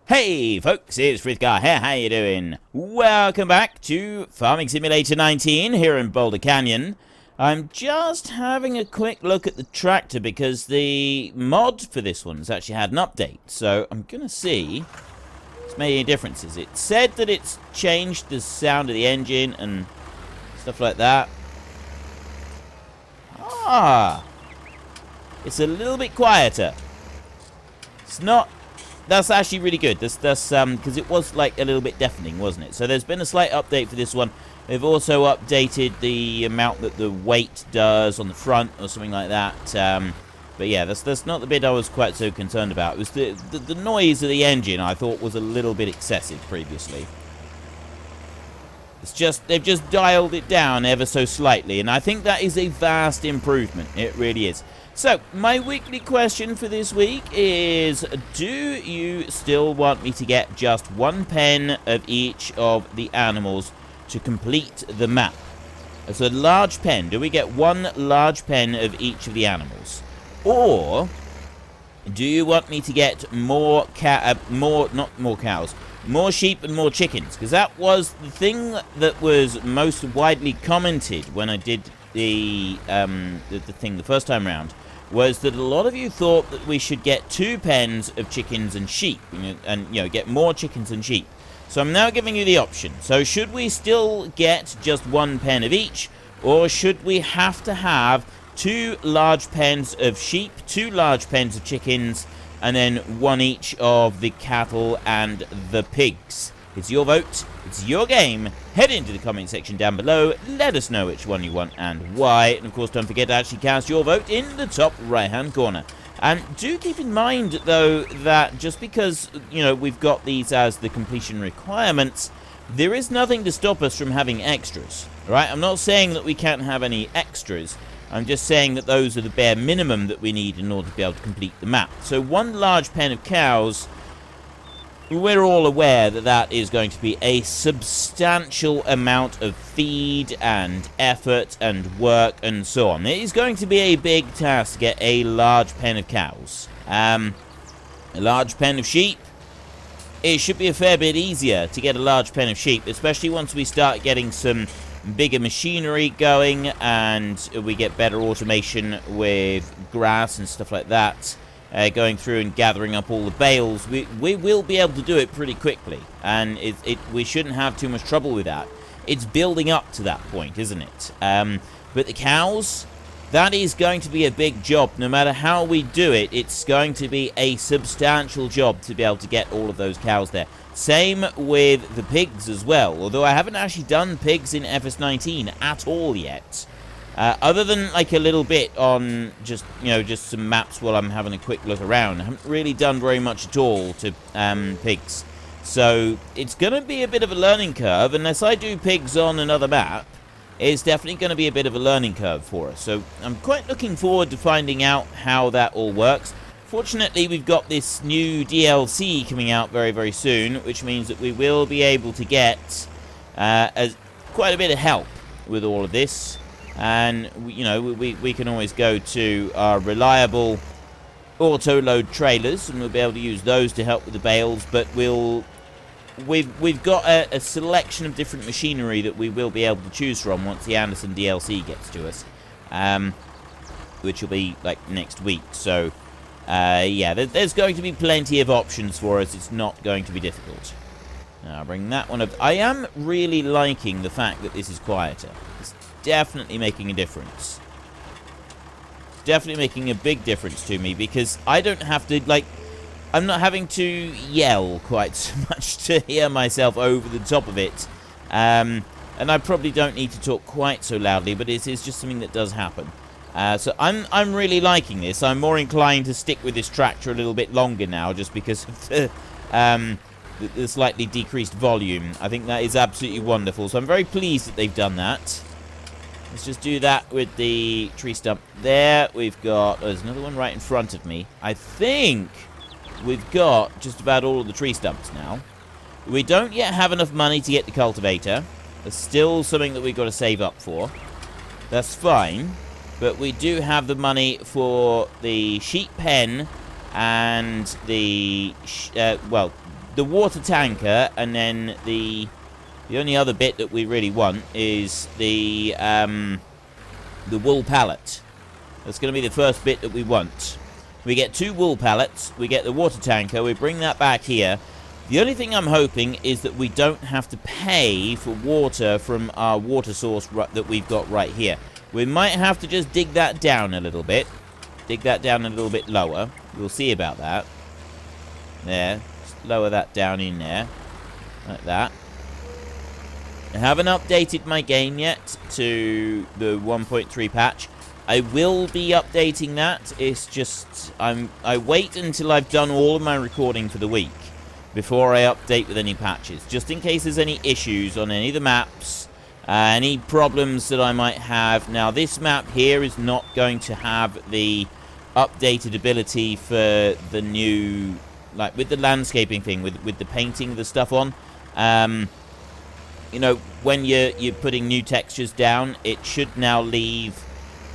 Hey folks, it's Frithgar here, how you doing? Welcome back to Farming Simulator 19 here in Boulder Canyon. I'm just having a quick look at the tractor because the mod for this one has actually had an update. So I'm going to see if it's made any differences. It said that it's changed the sound of the engine and stuff like that. It's a little bit quieter. It's not... That's actually really good. That's because it was like a little bit deafening, wasn't it? So there's been a slight update for this one. They've also updated the amount that the weight does on the front or something like that. But yeah, that's not the bit I was quite so concerned about. It was the noise of the engine I thought was a little bit excessive previously. It's just they've just dialed it down ever so slightly, and I think that is a vast improvement. It really is. So, my weekly question for this week is, do you still want me to get just one pen of each of the animals to complete the map? So, a large pen. Do we get one large pen of each of the animals? Or do you want me to get more more sheep and more chickens? Because that was the thing that was most widely commented when I did the thing the first time round. Was that a lot of you thought that we should get 2 pens of chickens and sheep, and get more chickens and sheep. So I'm now giving you the option. So should we still get just 1 pen of each, or should we have to have 2 large pens of sheep, 2 large pens of chickens, and then 1 each of the cattle and the pigs? It's your vote, it's your game. Head into the comment section down below, let us know which one you want and why. And of course, don't forget to actually cast your vote in the top right-hand corner. And do keep in mind, though, that just because, we've got these as the completion requirements, there is nothing to stop us from having extras, right? I'm not saying that we can't have any extras. I'm just saying that those are the bare minimum that we need in order to be able to complete the map. So 1 large pen of cows... We're all aware that that is going to be a substantial amount of feed and effort and work and so on. It is going to be a big task to get a large pen of cows. A large pen of sheep, it should be a fair bit easier to get a large pen of sheep, especially once we start getting some bigger machinery going and we get better automation with grass and stuff like that. Going through and gathering up all the bales, we will be able to do it pretty quickly, and we shouldn't have too much trouble with that. It's building up to that point, isn't it? But the cows, that is going to be a big job. No matter how we do it, it's going to be a substantial job to be able to get all of those cows there. Same with the pigs as well, although I haven't actually done pigs in FS19 at all yet. Other than like a little bit on just some maps while I'm having a quick look around. I haven't really done very much at all to pigs. So it's going to be a bit of a learning curve. Unless I do pigs on another map, it's definitely going to be a bit of a learning curve for us. So I'm quite looking forward to finding out how that all works. Fortunately, we've got this new DLC coming out very, very soon, which means that we will be able to get quite a bit of help with all of this. And, we can always go to our reliable autoload trailers, and we'll be able to use those to help with the bales. But we've got a selection of different machinery that we will be able to choose from once the Anderson DLC gets to us, which will be like next week. So, yeah, there's going to be plenty of options for us. It's not going to be difficult. Now, I'll bring that one up. I am really liking the fact that this is quieter. Definitely making a difference. Definitely making a big difference to me, because I don't have to, I'm not having to yell quite so much to hear myself over the top of it. And I probably don't need to talk quite so loudly, but it's just something that does happen. So I'm really liking this. I'm more inclined to stick with this tractor a little bit longer now, just because of the slightly decreased volume. I think that is absolutely wonderful. So I'm very pleased that they've done that. Let's just do that with the tree stump there. There's another one right in front of me. I think we've got just about all of the tree stumps now. We don't yet have enough money to get the cultivator. There's still something that we've got to save up for. That's fine. But we do have the money for the sheep pen and the, the water tanker, and then the only other bit that we really want is the wool pallet. That's going to be the first bit that we want. We get 2 wool pallets, we get the water tanker, we bring that back here. The only thing I'm hoping is that we don't have to pay for water from our water source that we've got right here. We might have to just dig that down a little bit. Dig that down a little bit lower. We'll see about that. There. Just lower that down in there. Like that. I haven't updated my game yet to the 1.3 patch. I will be updating that. It's just I wait until I've done all of my recording for the week before I update with any patches, just in case there's any issues on any of the maps, any problems that I might have. Now, this map here is not going to have the updated ability for the new, like with the landscaping thing, with the painting the stuff on. You know, when you're putting new textures down, it should now leave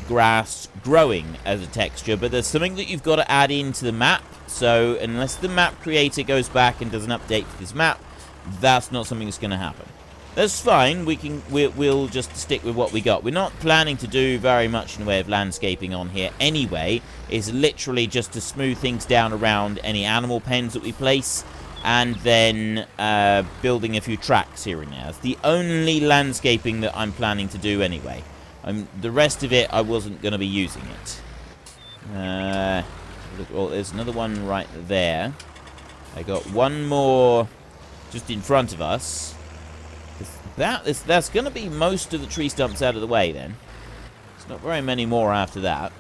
grass growing as a texture, but there's something that you've got to add into the map. So unless the map creator goes back and does an update for this map, that's not something that's going to happen. That's fine. We'll just stick with what we got. We're not planning to do very much in the way of landscaping on here anyway. It's literally just to smooth things down around any animal pens that we place, and then building a few tracks here and there. It's the only landscaping that I'm planning to do anyway. The rest of it, I wasn't going to be using it. Look, well, there's another one right there. I got one more just in front of us. That's going to be most of the tree stumps out of the way then. There's not very many more after that.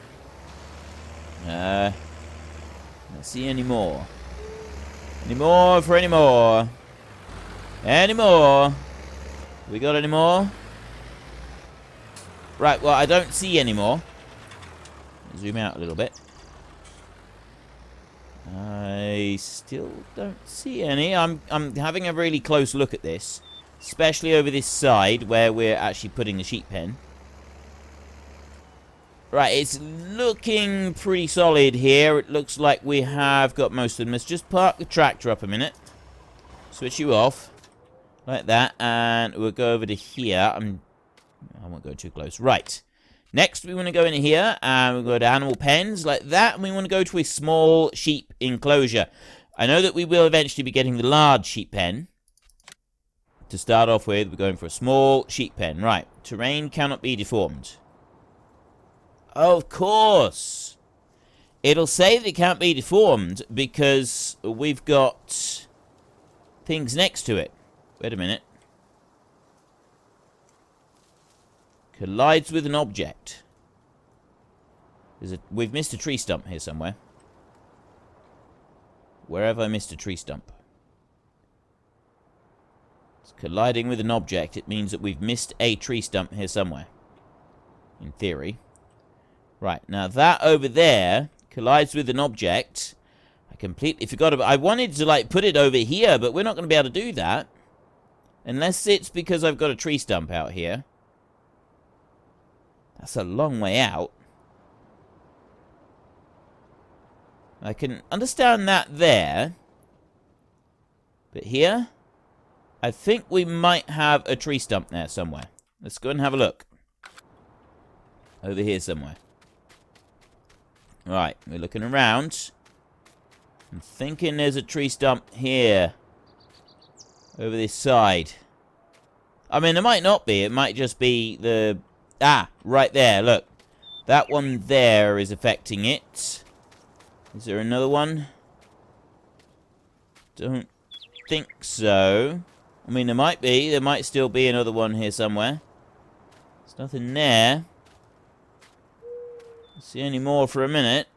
Let's see any more. Any more for any more? Any more? We got any more? Right, well, I don't see any more. Zoom out a little bit. I still don't see any. I'm having a really close look at this, especially over this side where we're actually putting the sheep pen. Right, it's looking pretty solid here. It looks like we have got most of them. Let's just park the tractor up a minute. Switch you off. Like that. And we'll go over to here. I won't go too close. Right. Next, we want to go in here, and we'll go to animal pens, like that, and we want to go to a small sheep enclosure. I know that we will eventually be getting the large sheep pen. To start off with, we're going for a small sheep pen. Right. Terrain cannot be deformed. Of course! It'll say that it can't be deformed because we've got things next to it. Wait a minute. Collides with an object. We've missed a tree stump here somewhere. Where have I missed a tree stump? It's colliding with an object. It means that we've missed a tree stump here somewhere. In theory. Right, now that over there collides with an object. I completely forgot about. I wanted to, like, put it over here, but we're not going to be able to do that. Unless it's because I've got a tree stump out here. That's a long way out. I can understand that there. But here, I think we might have a tree stump there somewhere. Let's go and have a look. Over here somewhere. Right, we're looking around. I'm thinking there's a tree stump here. Over this side. I mean, there might not be. It might just be the... Ah, right there, look. That one there is affecting it. Is there another one? Don't think so. I mean, there might be. There might still be another one here somewhere. There's nothing there. Don't see any more for a minute.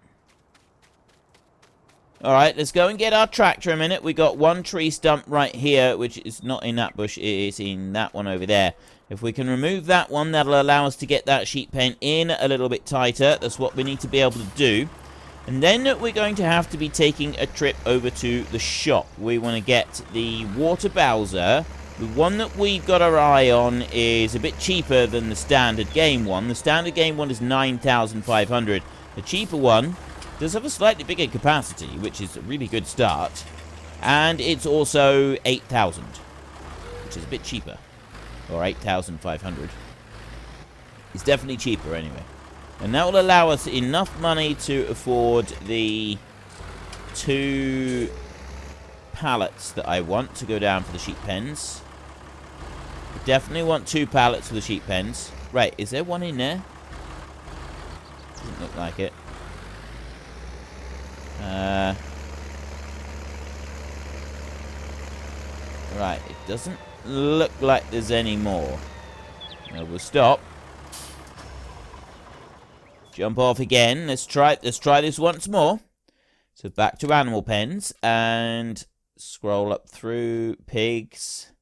Alright, let's go and get our tractor a minute. We got one tree stump right here, which is not in that bush. It is in that one over there. If we can remove that one, that'll allow us to get that sheep pen in a little bit tighter. That's what we need to be able to do. And then we're going to have to be taking a trip over to the shop. We want to get the water Bowser. The one that we've got our eye on is a bit cheaper than the standard game one. The standard game one is 9,500. The cheaper one does have a slightly bigger capacity, which is a really good start. And it's also 8,000, which is a bit cheaper. Or 8,500. It's definitely cheaper anyway. And that will allow us enough money to afford the 2 pallets that I want to go down for the sheep pens. I definitely want 2 pallets for the sheep pens. Right, is there one in there? Doesn't look like it. Right, it doesn't look like there's any more. Now we'll stop. Jump off again. Let's try this once more. So back to animal pens and scroll up through pigs.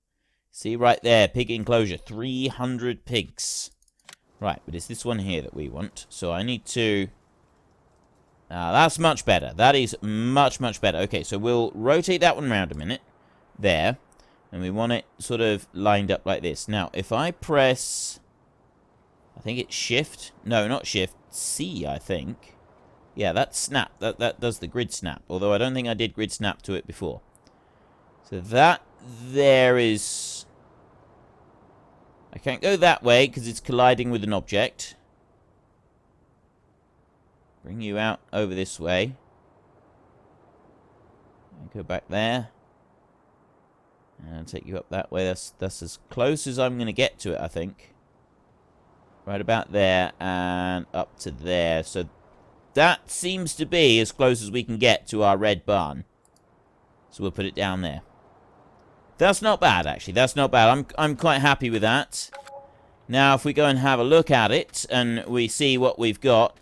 See right there, pig enclosure, 300 pigs. Right, but it's this one here that we want. So I need to... that's much better. That is much, much better. Okay, so we'll rotate that one around a minute. There. And we want it sort of lined up like this. Now, if I press... I think it's shift. No, not shift. C, I think. Yeah, that's snap. That does the grid snap. Although I don't think I did grid snap to it before. So that there is... I can't go that way because it's colliding with an object. Bring you out over this way. And go back there. And take you up that way. That's as close as I'm going to get to it, I think. Right about there and up to there. So that seems to be as close as we can get to our red barn. So we'll put it down there. That's not bad, actually. That's not bad. I'm quite happy with that. Now, if we go and have a look at it and we see what we've got,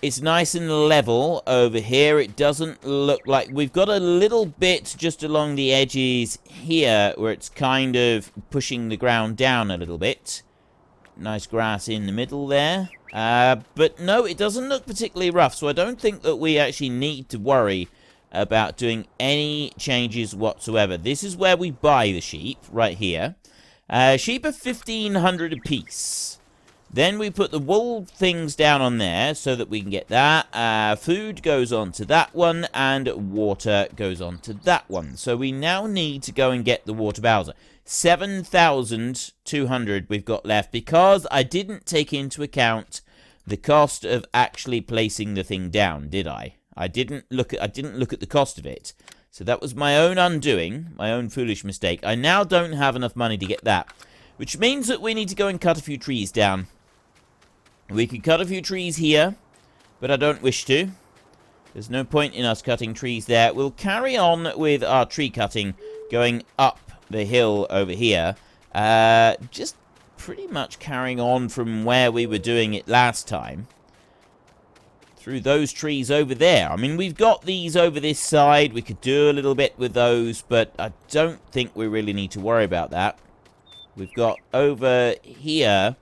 it's nice and level over here. It doesn't look like... We've got a little bit just along the edges here where it's kind of pushing the ground down a little bit. Nice grass in the middle there. But no, it doesn't look particularly rough, so I don't think that we actually need to worry about doing any changes whatsoever. This is where we buy the sheep, right here. Sheep are 1,500 apiece. Then we put the wool things down on there so that we can get that. Food goes on to that one, and water goes on to that one. So we now need to go and get the water bowser. 7,200 we've got left because I didn't take into account the cost of actually placing the thing down, did I? I didn't look at the cost of it. So that was my own undoing, my own foolish mistake. I now don't have enough money to get that, which means that we need to go and cut a few trees down. We could cut a few trees here, but I don't wish to. There's no point in us cutting trees there. We'll carry on with our tree cutting going up the hill over here. Just pretty much carrying on from where we were doing it last time. Through those trees over there. I mean, we've got these over this side. We could do a little bit with those, but I don't think we really need to worry about that. We've got over here,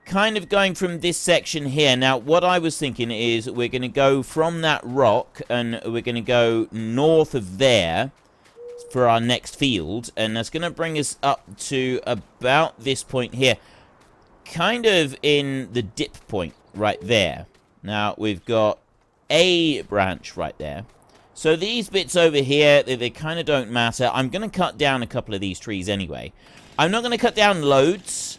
kind of going from this section here. Now, what I was thinking is we're going to go from that rock, and we're going to go north of there for our next field, and that's going to bring us up to about this point here. Kind of in the dip point right there. Now, we've got a branch right there. So these bits over here, they kind of don't matter. I'm going to cut down a couple of these trees anyway. I'm not going to cut down loads.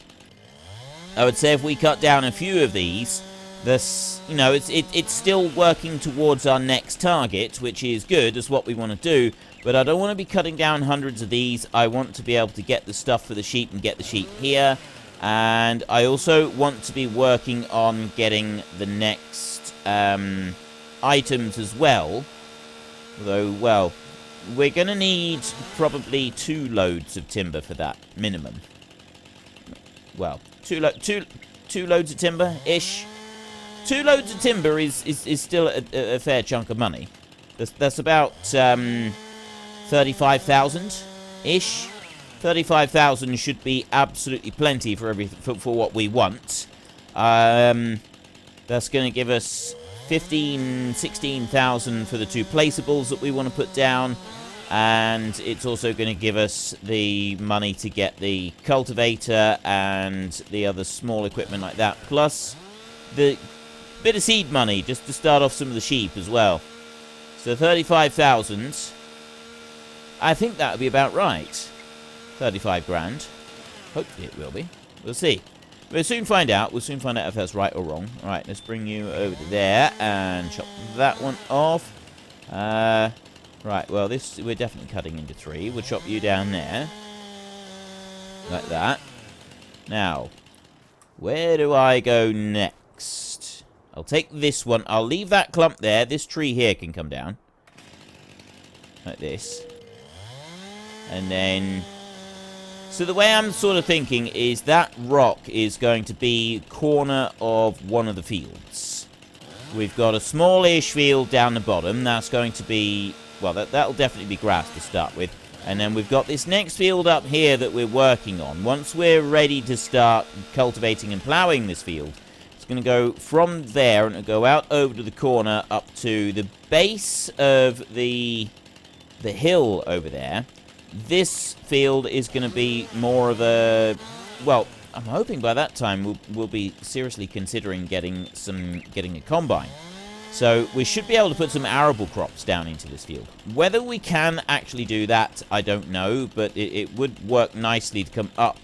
I would say if we cut down a few of these, this, you know, it's still working towards our next target, which is good, is what we want to do. But I don't want to be cutting down hundreds of these. I want to be able to get the stuff for the sheep and get the sheep here. And I also want to be working on getting the next items as well. Although, well, we're going to need probably 2 loads of timber for that, minimum. Well, two loads of timber-ish. 2 loads of timber is still a fair chunk of money. That's about 35,000-ish. 35,000 should be absolutely plenty for what we want. That's going to give us 16,000 for the 2 placeables that we want to put down. And it's also going to give us the money to get the cultivator and the other small equipment like that. Plus the bit of seed money just to start off some of the sheep as well. So 35,000. I think that would be about right. 35 grand. Hopefully it will be. We'll see. We'll soon find out. We'll soon find out if that's right or wrong. Alright, let's bring you over to there and chop that one off. Right, well, this we're definitely cutting into 3. We'll chop you down there. Like that. Now, where do I go next? I'll take this one. I'll leave that clump there. This tree here can come down. Like this. And then... So the way I'm sort of thinking is that rock is going to be corner of one of the fields. We've got a smallish field down the bottom. That's going to be... Well, that'll definitely be grass to start with. And then we've got this next field up here that we're working on. Once we're ready to start cultivating and ploughing this field, it's going to go from there and it'll go out over to the corner up to the base of the hill over there. This field is going to be more of a... Well, I'm hoping by that time we'll be seriously considering getting a combine. So we should be able to put some arable crops down into this field. Whether we can actually do that, I don't know, but it would work nicely to come up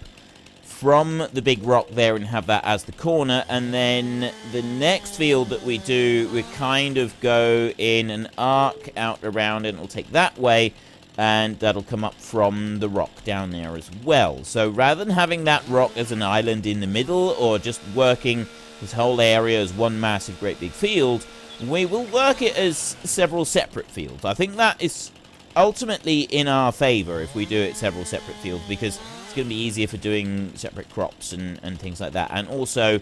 from the big rock there and have that as the corner. And then the next field that we do, we kind of go in an arc out around and it'll take that way. And that'll come up from the rock down there as well. So rather than having that rock as an island in the middle or just working this whole area as one massive great big field, we will work it as several separate fields. I think that is ultimately in our favor if we do it several separate fields, because it's going to be easier for doing separate crops and things like that. And also,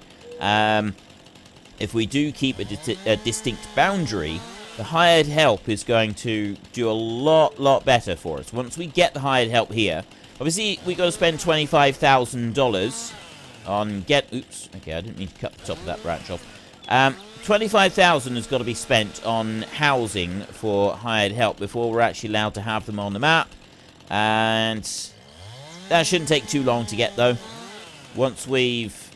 if we do keep a distinct boundary, the hired help is going to do a lot better for us. Once we get the hired help here, obviously we got to spend $25,000 on oops, okay, I didn't mean to cut the top of that branch off. 25,000 has got to be spent on housing for hired help before we're actually allowed to have them on the map. And that shouldn't take too long to get, though. Once we've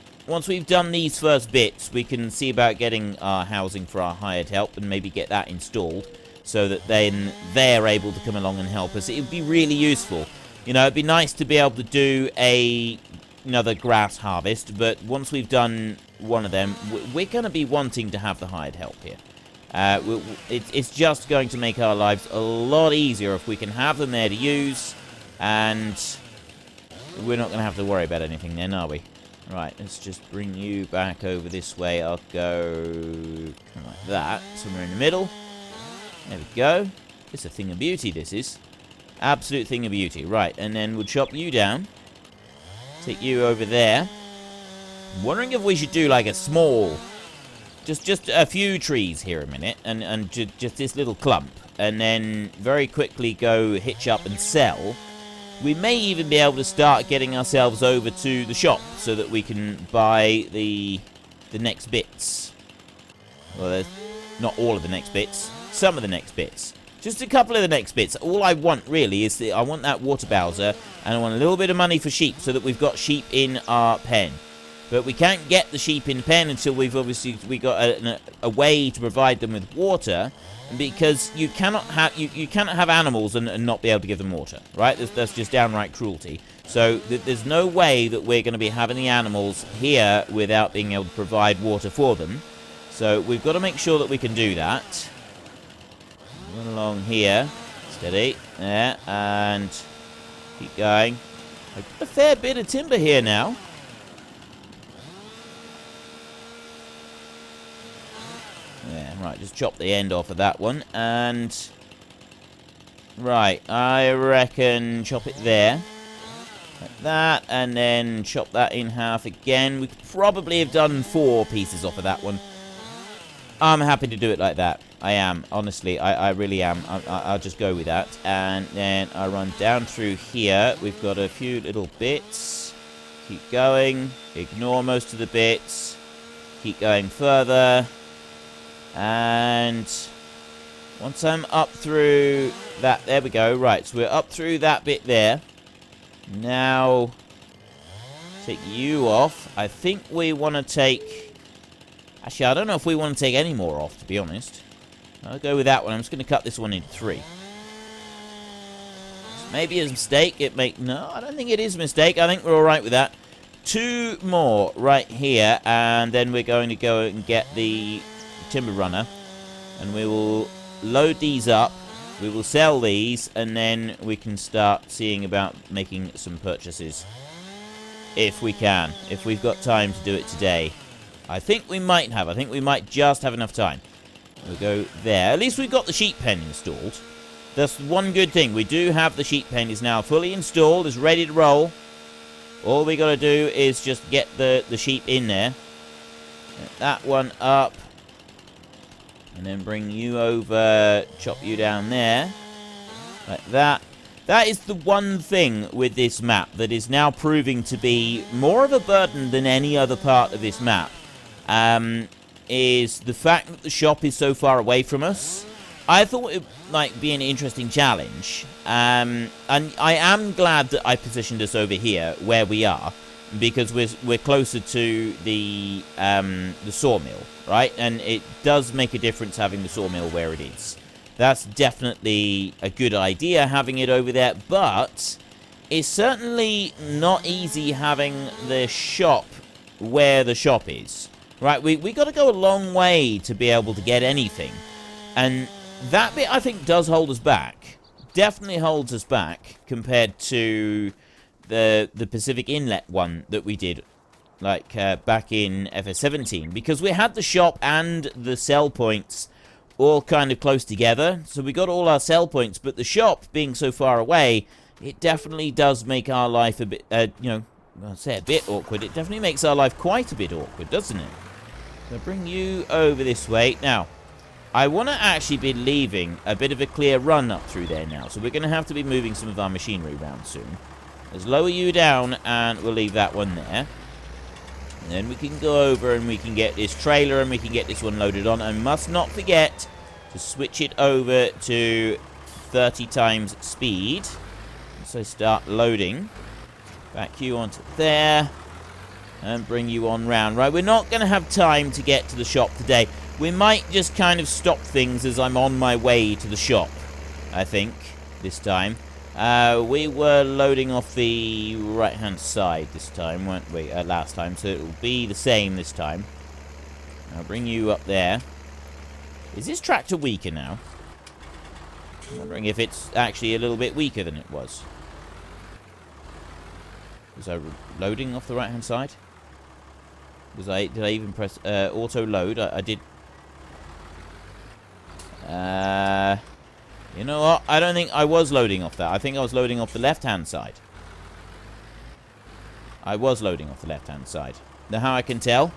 done these first bits, we can see about getting our housing for our hired help and maybe get that installed so that then they're able to come along and help us. It would be really useful. You know, it'd be nice to be able to do another grass harvest, but once we've done one of them, we're going to be wanting to have the hired help here. It's just going to make our lives a lot easier if we can have them there to use, and we're not going to have to worry about anything then, are we? Right, let's just bring you back over this way. I'll go kind of like that, somewhere in the middle. There we go. It's a thing of beauty, this is. Absolute thing of beauty. Right, and then we'll chop you down. Take you over there. I'm wondering if we should do like a small... Just a few trees here a minute, and just this little clump. And then very quickly go hitch up and sell. We may even be able to start getting ourselves over to the shop so that we can buy the next bits. Well, not all of the next bits. Some of the next bits. Just a couple of the next bits. All I want, really, is I want that water bowser, and I want a little bit of money for sheep so that we've got sheep in our pen. But we can't get the sheep in pen until we got a way to provide them with water, because you cannot have animals and not be able to give them water, right? That's just downright cruelty. So there's no way that we're going to be having the animals here without being able to provide water for them. So we've got to make sure that we can do that. Run along here, steady, there, and keep going. I've got a fair bit of timber here now. Yeah, right, just chop the end off of that one, and... Right, I reckon chop it there. Like that, and then chop that in half again. We could probably have done 4 pieces off of that one. I'm happy to do it like that. I am, honestly, I really am. I'll just go with that. And then I run down through here. We've got a few little bits. Keep going. Ignore most of the bits. Keep going further. And once I'm up through that, there we go. Right, so we're up through that bit there. Now, take you off. I think we want to take... Actually, I don't know if we want to take any more off, to be honest. I'll go with that one. I'm just going to cut this one into 3. Maybe it's a mistake. No, I don't think it is a mistake. I think we're all right with that. 2 more right here, and then we're going to go and get the timber runner, and we will load these up. We will sell these, and then we can start seeing about making some purchases. If we can. If we've got time to do it today. I think we might have. I think we might just have enough time. We'll go there. At least we've got the sheep pen installed. That's one good thing. We do have the sheep pen is now fully installed. It's ready to roll. All we got to do is just get the sheep in there. Get that one up. And then bring you over. Chop you down there. Like that. That is the one thing with this map that is now proving to be more of a burden than any other part of this map. Is the fact that the shop is so far away from us. I thought it might be an interesting challenge. And I am glad that I positioned us over here where we are, because we're closer to the sawmill, right? And it does make a difference having the sawmill where it is. That's definitely a good idea, having it over there, but it's certainly not easy having the shop where the shop is. Right, we got to go a long way to be able to get anything. And that bit, I think, does hold us back. Definitely holds us back compared to the Pacific Inlet one that we did, like, back in FS19. Because we had the shop and the sell points all kind of close together. So we got all our sell points, but the shop being so far away, it definitely does make our life a bit, I'll say a bit awkward. It definitely makes our life quite a bit awkward, doesn't it? So bring you over this way. Now, I want to actually be leaving a bit of a clear run up through there now. So we're going to have to be moving some of our machinery around soon. Let's lower you down, and we'll leave that one there. And then we can go over and we can get this trailer, and we can get this one loaded on. And must not forget to switch it over to 30 times speed. So start loading. Back you onto there. And bring you on round. Right, we're not going to have time to get to the shop today. We might just kind of stop things as I'm on my way to the shop, I think, this time. We were loading off the right-hand side this time, weren't we? Last time, so it will be the same this time. I'll bring you up there. Is this tractor weaker now? I'm wondering if it's actually a little bit weaker than it was. Was I loading off the right-hand side? Did I even press auto load? I did. You know what? I don't think I was loading off that. I think I was loading off the left-hand side. I was loading off the left-hand side. Now how I can tell?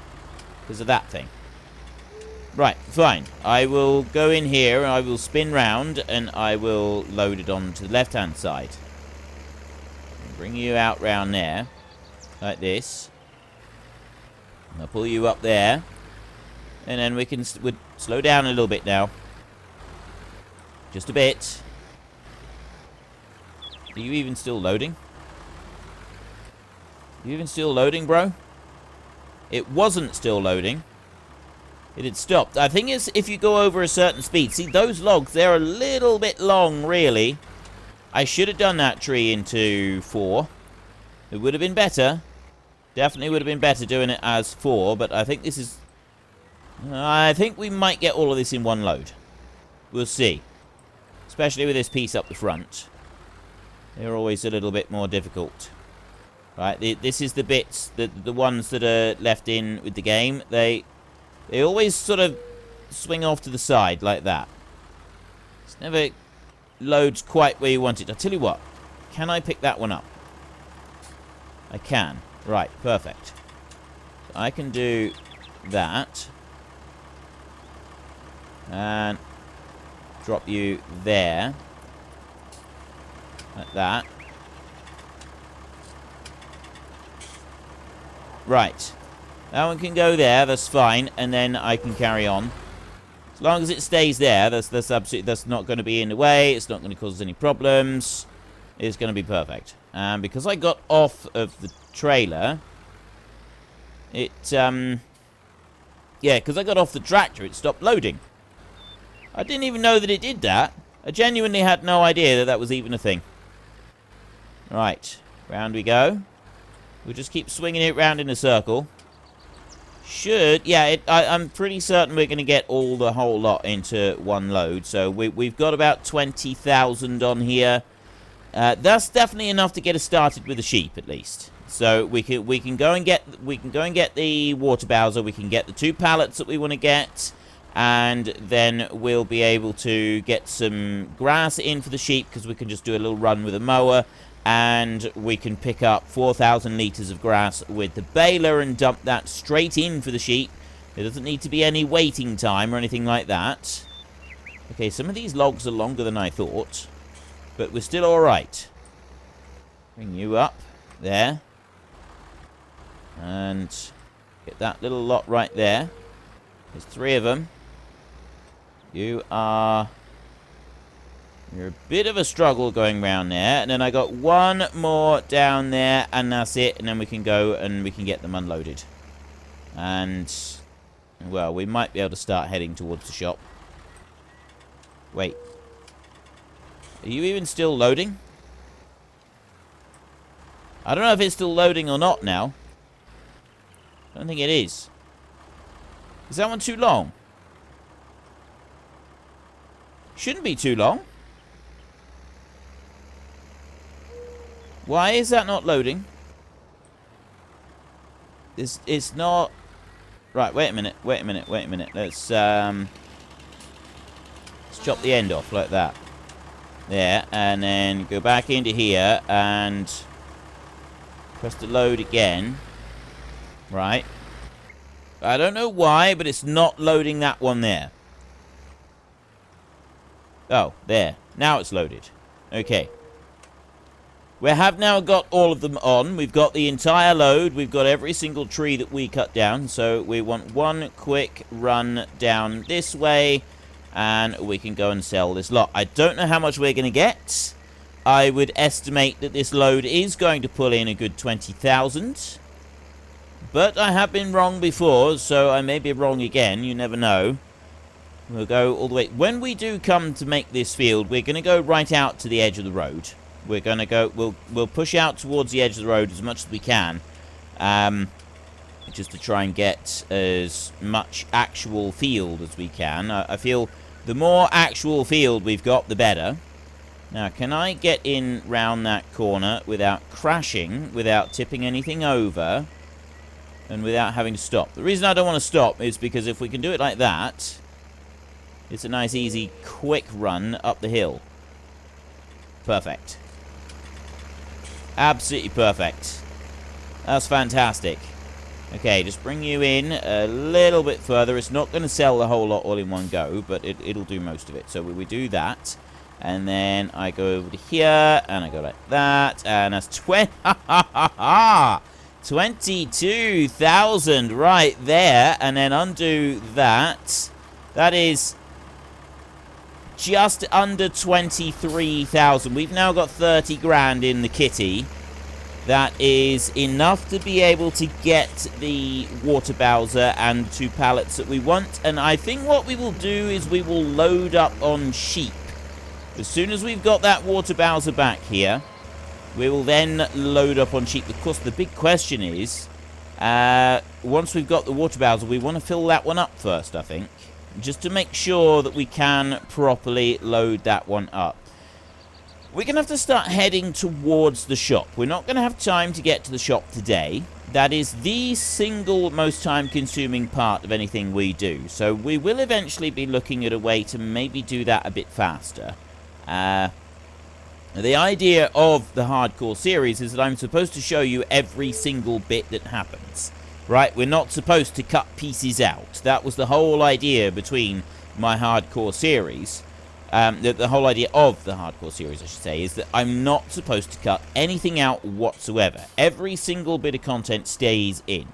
Because of that thing. Right, fine. I will go in here, and I will spin round, and I will load it on to the left-hand side. Bring you out round there. Like this. I'll pull you up there. And then we can slow down a little bit now. Just a bit. Are you even still loading? Are you even still loading, bro? It wasn't still loading. It had stopped. I think it's if you go over a certain speed. See, those logs, they're a little bit long, really. I should have done that tree into 4. It would have been better. Definitely would have been better doing it as 4, but I think this is... I think we might get all of this in one load. We'll see. Especially with this piece up the front. They're always a little bit more difficult. Right, this is the bits, the ones that are left in with the game. They always sort of swing off to the side like that. It's never loads quite where you want it. I'll tell you what. Can I pick that one up? I can. Right, perfect. So I can do that. And drop you there. Like that. Right. That one can go there, that's fine, and then I can carry on. As long as it stays there, that's not going to be in the way, it's not going to cause any problems. It's going to be perfect. And because I got off of the trailer, yeah, because I got off the tractor, it stopped loading. I didn't even know that it did that. I genuinely had no idea that that was even a thing. Right. Round we go. We'll just keep swinging it round in a circle. Should... Yeah, I'm pretty certain we're going to get the whole lot into one load. So we've got about 20,000 on here. That's definitely enough to get us started with the sheep, at least. So we can go and get the water bowser. We can get the 2 pallets that we want to get, and then we'll be able to get some grass in for the sheep because we can just do a little run with a mower, and we can pick up 4,000 liters of grass with the baler and dump that straight in for the sheep. There doesn't need to be any waiting time or anything like that. Okay, some of these logs are longer than I thought, but we're still all right. Bring you up there. And get that little lot right there. There's 3 of them. You're a bit of a struggle going round there. And then I got 1 more down there, and that's it. And then we can go and we can get them unloaded. And, well, we might be able to start heading towards the shop. Wait. Are you even still loading? I don't know if it's still loading or not now. I don't think it is. Is that one too long? Shouldn't be too long. Why is that not loading? It's not... Right, wait a minute. Let's chop the end off like that. There, and then go back into here and press the load again. Right. I don't know why, but it's not loading that one there. Oh, there. Now it's loaded. Okay. We have now got all of them on. We've got the entire load. We've got every single tree that we cut down. So we want one quick run down this way, and we can go and sell this lot. I don't know how much we're going to get. I would estimate that this load is going to pull in a good 20,000. But I have been wrong before, so I may be wrong again. You never know. We'll go all the way. When we do come to make this field, we're going to go right out to the edge of the road. We're going to go... We'll push out towards the edge of the road as much as we can. Just to try and get as much actual field as we can. I feel the more actual field we've got, the better. Now, can I get in round that corner without crashing, without tipping anything over, and without having to stop? The reason I don't want to stop is because if we can do it like that, it's a nice, easy, quick run up the hill. Perfect. Absolutely perfect. That's fantastic. Okay, just bring you in a little bit further. It's not going to sell the whole lot all in one go, but it'll do most of it. So we do that. And then I go over to here, and I go like that, and that's 22,000 right there, and then undo that. That is just under 23,000. We've now got 30 grand in the kitty. That is enough to be able to get the water bowser and 2 pallets that we want. And I think what we will do is we will load up on sheep. As soon as we've got that water bowser back here, we will then load up on sheep. Of course, the big question is, once we've got the water bowser, we want to fill that one up first, I think. Just to make sure that we can properly load that one up. We're going to have to start heading towards the shop. We're not going to have time to get to the shop today. That is the single most time-consuming part of anything we do. So we will eventually be looking at a way to maybe do that a bit faster. The idea of the hardcore series is that I'm supposed to show you every single bit that happens. Right? We're not supposed to cut pieces out. That was the whole idea between my hardcore series. The whole idea of the hardcore series, I should say, is that I'm not supposed to cut anything out whatsoever. Every single bit of content stays in.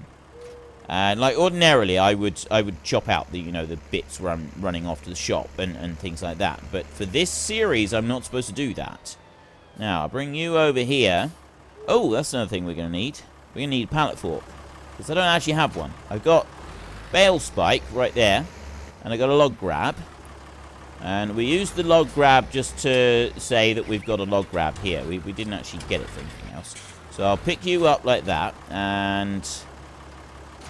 And like ordinarily, I would chop out the the bits where I'm running off to the shop and things like that. But for this series, I'm not supposed to do that. Now I'll bring you over here. Oh, that's another thing we're going to need. We're going to need a pallet fork because I don't actually have one. I've got bale spike right there, and I got a log grab. And we used the log grab just to say that we've got a log grab here. We didn't actually get it for anything else. So I'll pick you up like that, and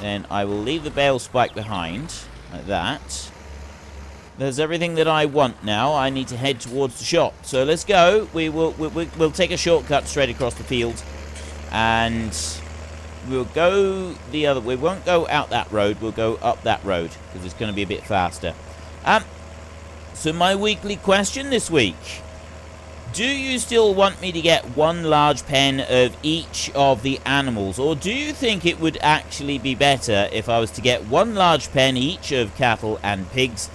then I will leave the bale spike behind, like that. There's everything that I want now. I need to head towards the shop. So let's go. We'll take a shortcut straight across the field, and we'll go the other. We won't go out that road. We'll go up that road because it's going to be a bit faster. So my weekly question this week: do you still want me to get one large pen of each of the animals, or do you think it would actually be better if I was to get one large pen each of cattle and pigs,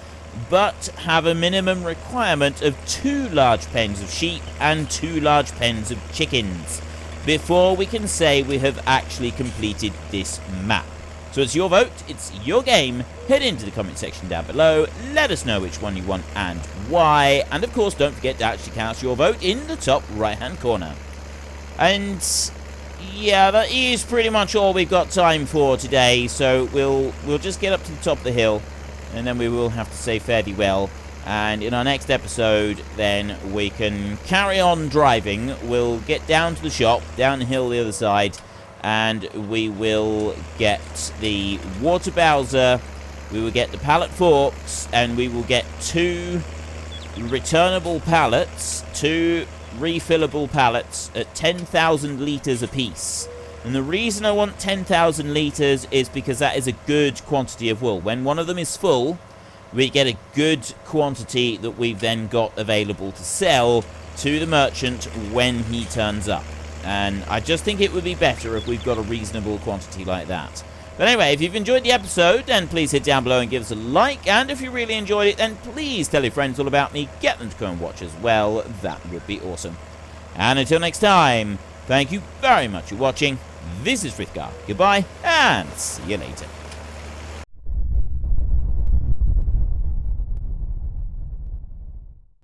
but have a minimum requirement of 2 large pens of sheep and 2 large pens of chickens before we can say we have actually completed this map? So it's your vote, it's your game. Head into the comment section down below, let us know which one you want and why, and of course don't forget to actually cast your vote in the top right hand corner. And yeah, that is pretty much all we've got time for today, so we'll just get up to the top of the hill, and then we will have to say fare thee well. And in our next episode, then we can carry on driving. We'll get down to the shop, down the hill the other side, and we will get the water bowser, we will get the pallet forks, and we will get 2 returnable pallets, 2 refillable pallets at 10,000 litres apiece. And the reason I want 10,000 litres is because that is a good quantity of wool. When one of them is full, we get a good quantity that we've then got available to sell to the merchant when he turns up. And I just think it would be better if we've got a reasonable quantity like that. But anyway, if you've enjoyed the episode, then please hit down below and give us a like. And if you really enjoyed it, then please tell your friends all about me. Get them to come and watch as well. That would be awesome. And until next time, thank you very much for watching. This is Frithgar. Goodbye, and see you later.